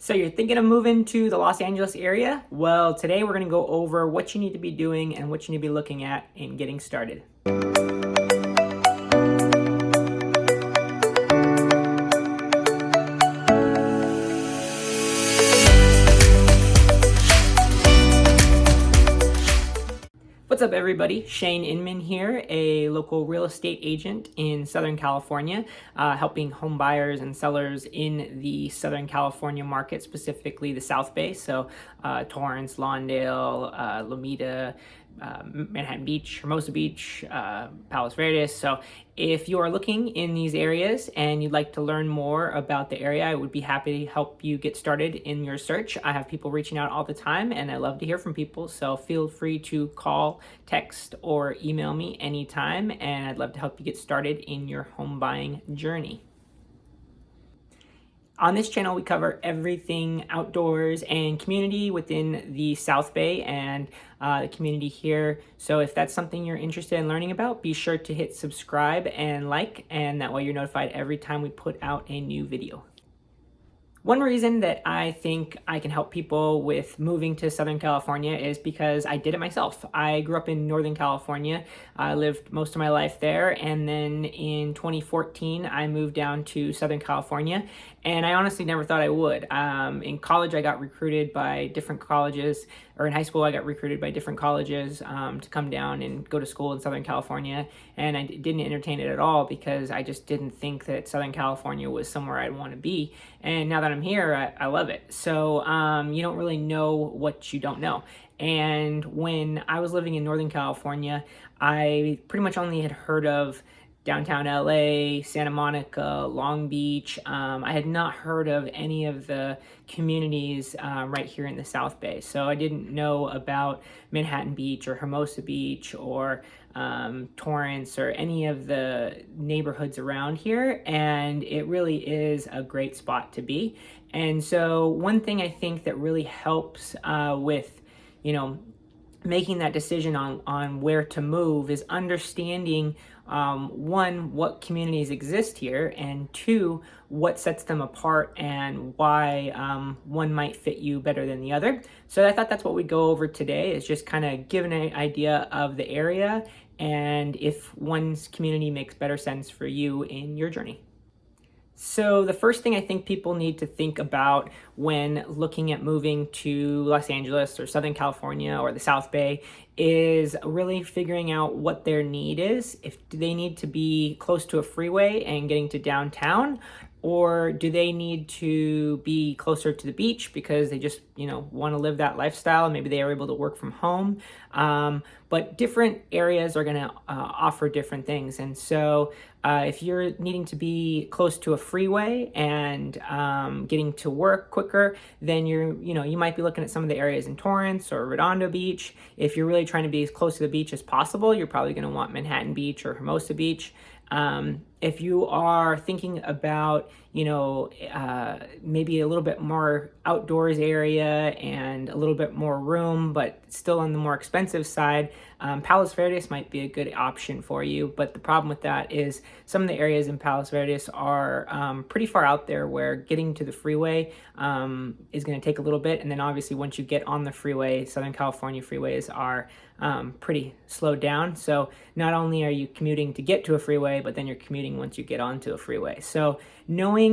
So you're thinking of moving to the Los Angeles area? Well, today we're going to go over what you need to be doing and what you need to be looking at in getting started. What's up, everybody? Cheyneinman here, a local real estate agent in Southern California, helping home buyers and sellers in the Southern California market, specifically the South Bay. So Torrance, Lawndale, Lomita, Manhattan Beach, Hermosa Beach, Palos Verdes. So if you are looking in these areas and you'd like to learn more about the area, I would be happy to help you get started in your search. I have people reaching out all the time and I love to hear from people. So feel free to call, text, or email me anytime, and I'd love to help you get started in your home buying journey. On this channel, we cover everything outdoors and community within the South Bay and the community here. So if that's something you're interested in learning about, be sure to hit subscribe and like, and that way you're notified every time we put out a new video. One reason that I think I can help people with moving to Southern California is because I did it myself. I grew up in Northern California. I lived most of my life there, and then in 2014 I moved down to Southern California, and I honestly never thought I would. In college I got recruited by different colleges, or in high school I got recruited by different colleges to come down and go to school in Southern California, and I didn't entertain it at all because I just didn't think that Southern California was somewhere I'd want to be. And now that I'm here, I love it. So you don't really know what you don't know. And when I was living in Northern California, I pretty much only had heard of downtown LA, Santa Monica, Long Beach. I had not heard of any of the communities right here in the South Bay. So I didn't know about Manhattan Beach or Hermosa Beach or Torrance or any of the neighborhoods around here. And it really is a great spot to be. And so one thing I think that really helps with, making that decision on where to move is understanding one, what communities exist here, and two, what sets them apart and why one might fit you better than the other. So I thought that's what we'd go over today, is just kind of give an idea of the area and if one's community makes better sense for you in your journey. So the first thing I think people need to think about when looking at moving to Los Angeles or Southern California or the South Bay is really figuring out what their need is. If do they need to be close to a freeway and getting to downtown, or do they need to be closer to the beach because they just, want to live that lifestyle? Maybe they are able to work from home. But different areas are going to offer different things. And so if you're needing to be close to a freeway and getting to work quicker, then you might be looking at some of the areas in Torrance or Redondo Beach. If you're really trying to be as close to the beach as possible, you're probably going to want Manhattan Beach or Hermosa Beach. If you are thinking about, maybe a little bit more outdoors area and a little bit more room, but still on the more expensive side, Palos Verdes might be a good option for you. But the problem with that is some of the areas in Palos Verdes are pretty far out there where getting to the freeway is going to take a little bit. And then obviously once you get on the freeway, Southern California freeways are pretty slowed down. So not only are you commuting to get to a freeway, but then you're commuting once you get onto a freeway. So knowing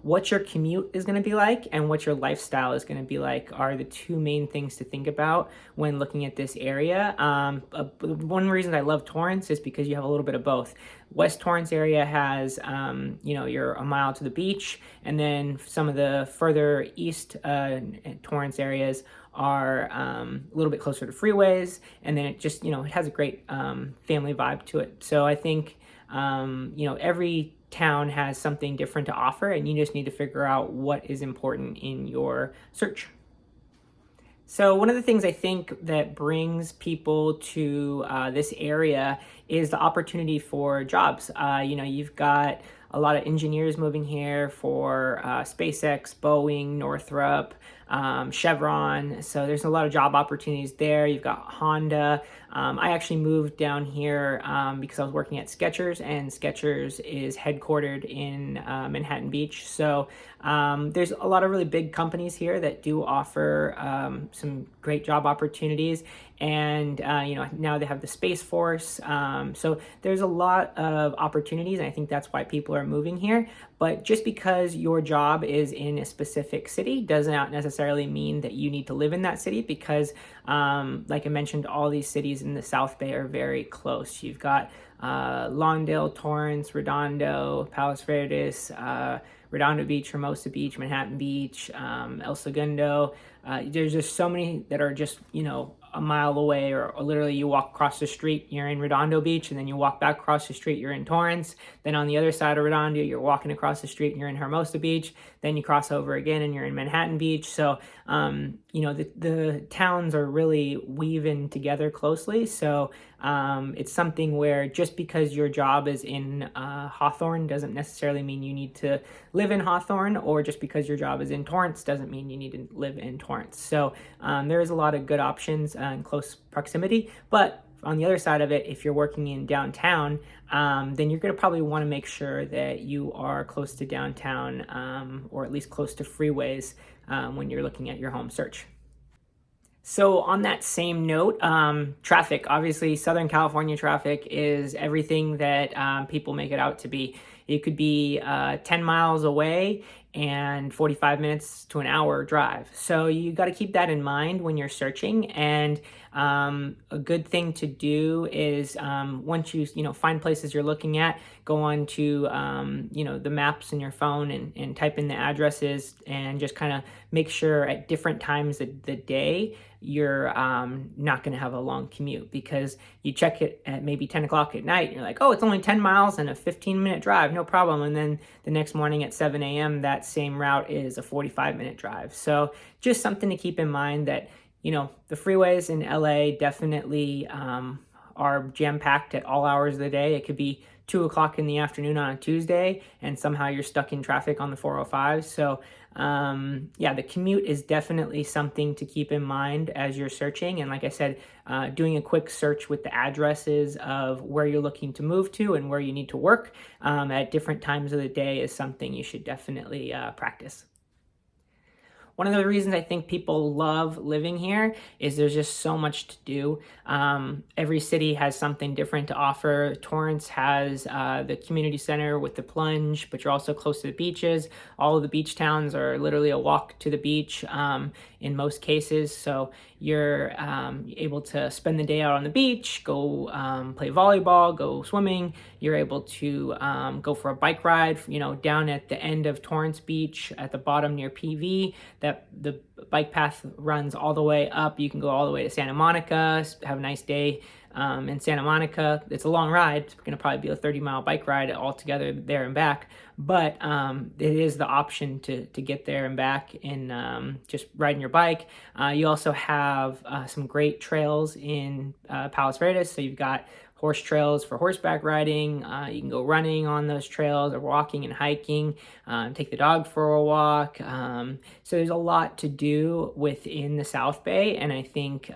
what your commute is going to be like and what your lifestyle is going to be like are the two main things to think about when looking at this area. One reason I love Torrance is because you have a little bit of both. West Torrance area has, you're a mile to the beach, and then some of the further east Torrance areas are a little bit closer to freeways, and then it just, it has a great family vibe to it. So I think, every town has something different to offer, and you just need to figure out what is important in your search. So one of the things I think that brings people to this area is the opportunity for jobs. You've got a lot of engineers moving here for SpaceX, Boeing, Northrop, Chevron. So there's a lot of job opportunities there. You've got Honda. I actually moved down here because I was working at Skechers, and Skechers is headquartered in Manhattan Beach. So there's a lot of really big companies here that do offer some great job opportunities. And now they have the Space Force. So there's a lot of opportunities, and I think that's why people are moving here. But just because your job is in a specific city does not necessarily mean that you need to live in that city, because like I mentioned, all these cities in the South Bay are very close. You've got Lawndale, Torrance, Redondo, Palos Verdes, Redondo Beach, Hermosa Beach, Manhattan Beach, El Segundo. There's just so many that are just, a mile away, or literally you walk across the street, you're in Redondo Beach, and then you walk back across the street, you're in Torrance. Then on the other side of Redondo, you're walking across the street and you're in Hermosa Beach. Then you cross over again and you're in Manhattan Beach. So, the towns are really weaving together closely. So it's something where just because your job is in Hawthorne doesn't necessarily mean you need to live in Hawthorne, or just because your job is in Torrance doesn't mean you need to live in Torrance. So there is a lot of good options in close proximity. But on the other side of it, if you're working in downtown, then you're going to probably want to make sure that you are close to downtown, or at least close to freeways when you're looking at your home search. So on that same note, traffic, obviously Southern California traffic is everything that people make it out to be. It could be 10 miles away and 45 minutes to an hour drive. So you got to keep that in mind when you're searching. And a good thing to do is once you find places you're looking at, go on to the maps in your phone and type in the addresses, and just kind of make sure at different times of the day you're not going to have a long commute, because you check it at maybe 10 o'clock at night and you're like, oh, it's only 10 miles and a 15-minute drive, no problem. And then the next morning at 7 a.m., that same route is a 45-minute drive. So just something to keep in mind, that the freeways in LA definitely are jam-packed at all hours of the day. It could be 2 o'clock in the afternoon on a Tuesday, and somehow you're stuck in traffic on the 405. So the commute is definitely something to keep in mind as you're searching. And like I said, doing a quick search with the addresses of where you're looking to move to and where you need to work at different times of the day is something you should definitely practice. One of the reasons I think people love living here is there's just so much to do. Every city has something different to offer. Torrance has the community center with the plunge, but you're also close to the beaches. All of the beach towns are literally a walk to the beach in most cases. So you're able to spend the day out on the beach, go play volleyball, go swimming. You're able to go for a bike ride, down at the end of Torrance Beach at the bottom near PV. That the bike path runs all the way up. You can go all the way to Santa Monica, have a nice day in Santa Monica. It's a long ride. It's going to probably be a 30-mile bike ride altogether there and back. But it is the option to get there and back in just riding your bike. You also have some great trails in Palos Verdes. So you've got horse trails for horseback riding. You can go running on those trails, or walking and hiking, take the dog for a walk. So there's a lot to do within the South Bay, and I think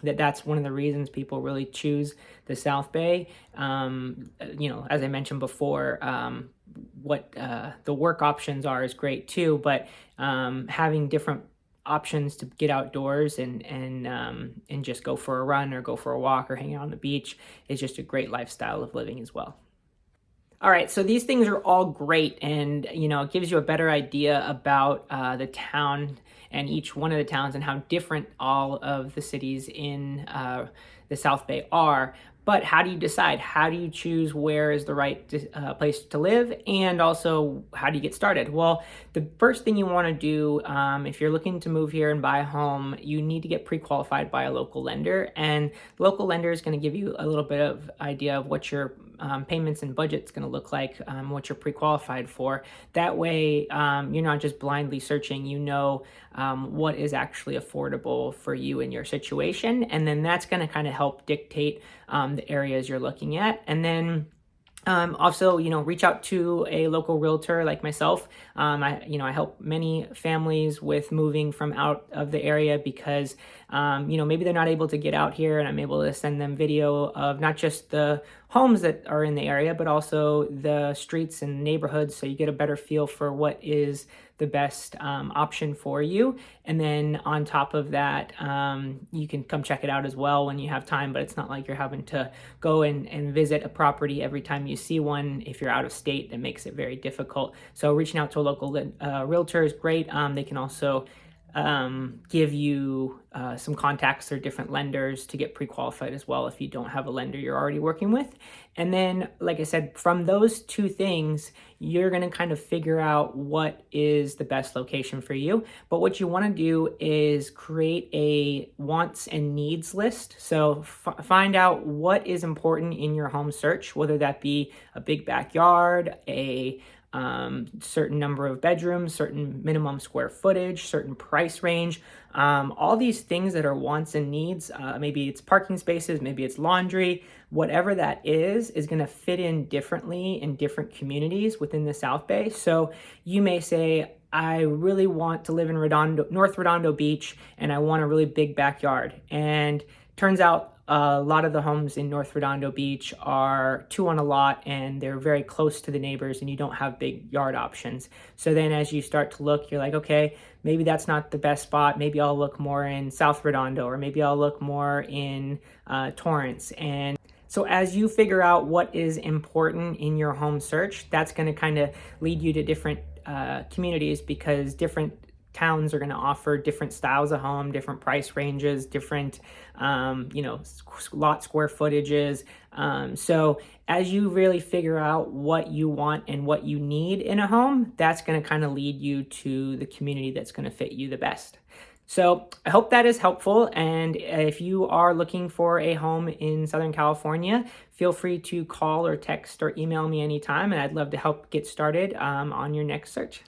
that's one of the reasons people really choose the South Bay. As I mentioned before, what the work options are is great too, but having different options to get outdoors and just go for a run or go for a walk or hang out on the beach is just a great lifestyle of living as well. All right, so these things are all great, and it gives you a better idea about the town and each one of the towns and how different all of the cities in the South Bay are. But how do you decide? How do you choose where is the right place to live? And also, how do you get started? Well, the first thing you want to do if you're looking to move here and buy a home, you need to get pre-qualified by a local lender. And the local lender is going to give you a little bit of idea of what your payments and budget's going to look like, what you're pre-qualified for. That way, you're not just blindly searching. What is actually affordable for you in your situation. And then that's going to kind of help dictate the areas you're looking at. And then Also, reach out to a local realtor like myself. I help many families with moving from out of the area because, maybe they're not able to get out here, and I'm able to send them video of not just the homes that are in the area, but also the streets and neighborhoods, so you get a better feel for what is the best option for you. And then on top of that, you can come check it out as well when you have time, but it's not like you're having to go and visit a property every time you see one. If you're out of state, that makes it very difficult. So reaching out to a local realtor is great. They can also give you some contacts or different lenders to get pre-qualified as well if you don't have a lender you're already working with. And then, like I said, from those two things, you're going to kind of figure out what is the best location for you. But what you want to do is create a wants and needs list. So find out what is important in your home search, whether that be a big backyard, a certain number of bedrooms, certain minimum square footage, certain price range, all these things that are wants and needs. Maybe it's parking spaces, maybe it's laundry, whatever that is going to fit in differently in different communities within the South Bay. So you may say, I really want to live in North Redondo Beach, and I want a really big backyard. And turns out a lot of the homes in North Redondo Beach are 2 on a lot, and they're very close to the neighbors, and you don't have big yard options. So then as you start to look, you're like, okay, maybe that's not the best spot. Maybe I'll look more in South Redondo, or maybe I'll look more in Torrance. And so as you figure out what is important in your home search, that's going to kind of lead you to different communities, because different towns are going to offer different styles of home, different price ranges, different, lot square footages. So as you really figure out what you want and what you need in a home, that's going to kind of lead you to the community that's going to fit you the best. So I hope that is helpful. And if you are looking for a home in Southern California, feel free to call or text or email me anytime, and I'd love to help get started on your next search.